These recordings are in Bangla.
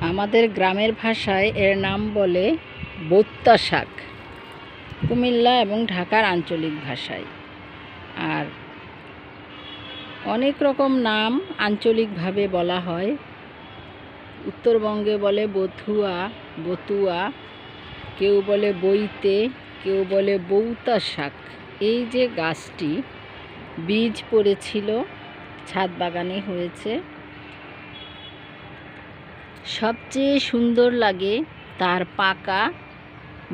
আমাদের গ্রামের ভাষায় এর নাম বলে বোত্তা শাক, কুমিল্লা এবং ঢাকার আঞ্চলিক ভাষায়। আর অনেক রকম নাম আঞ্চলিকভাবে বলা হয়। উত্তরবঙ্গে বলে বথুয়া, বতুয়া, কেউ বলে বইতে, কেউ বলে বৌতা শাক। এই যে গাছটি বীজ পড়েছিল, ছাদ বাগানে হয়েছে। সবচেয়ে সুন্দর লাগে তার পাকা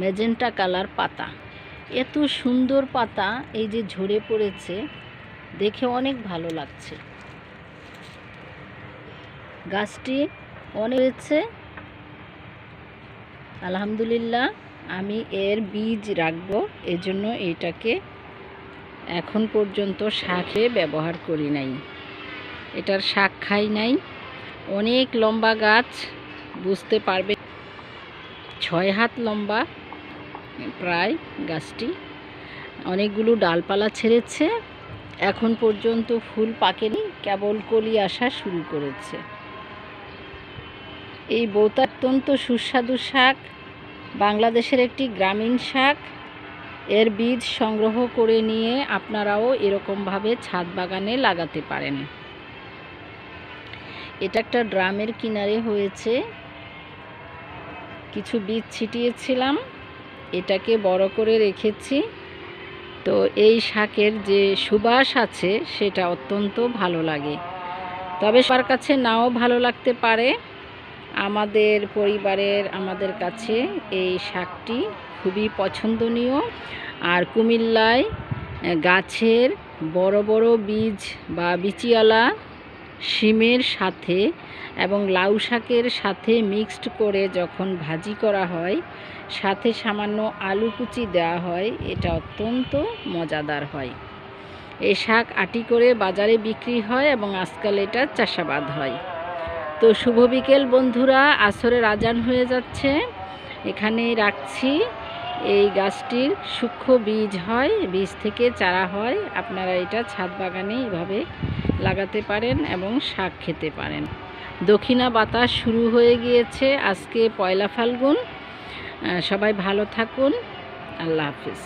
ম্যাজেন্টা কালার পাতা। এত সুন্দর পাতা এই যে ঝরে পড়েছে, দেখে অনেক ভালো লাগছে। গাছটি অনেক হয়েছে, আলহামদুলিল্লাহ। আমি এর বীজ রাখবো, এজন্য এটাকে এখন পর্যন্ত শাকে ব্যবহার করি নাই। এটার শাক খাই নাই। অনেক লম্বা গাছ, বুঝতে পারবে 6 হাত লম্বা প্রায় গাছটি। অনেকগুলো ডালপালা ছেড়েছে, এখন পর্যন্ত ফুল পাকেনি, কেবল কলি আসা শুরু করেছে। এই বৌতা অত্যন্ত সুস্বাদু শাক, বাংলাদেশের একটি গ্রামীণ শাক। এর বীজ সংগ্রহ করে নিয়ে আপনারাও এরকমভাবে ছাদ বাগানে লাগাতে পারেন। এটা একটা ড্রামের কিনারে হয়েছে, কিছু বীজ ছিটিয়েছিলাম, এটাকে বড় করে রেখেছি। তো এই শাকের যে সুবাস আছে সেটা অত্যন্ত ভালো লাগে, তবে সবার কাছে নাও ভালো লাগতে পারে। আমাদের পরিবারের, আমাদের কাছে এই শাকটি খুবই পছন্দনীয়। আর কুমিল্লায় গাছের বড় বড় বীজ বা বিচিওয়ালা শিমের সাথে এবং লাউ শাকের সাথে মিক্সড করে যখন ভাজি করা হয়, সাথে সামান্য আলু কুচি দেওয়া হয়, এটা অত্যন্ত মজাদার হয়। এই শাক আটি করে বাজারে বিক্রি হয় এবং আজকাল এটা চাষাবাদ হয়। তো শুভ বিকেল বন্ধুরা, আসরের আজান হয়ে যাচ্ছে, এখানেই রাখছি। এই গাছটির সূক্ষ্ম বীজ হয়, বীজ থেকে চারা হয়। আপনারা এটা ছাদ বাগানে এইভাবে লাগাতে পারেন এবং শাক খেতে পারেন। দক্ষিণা বাতাস শুরু হয়ে গিয়েছে, আজকে পয়লা ফাল্গুন। সবাই ভালো থাকুন, আল্লাহ হাফিজ।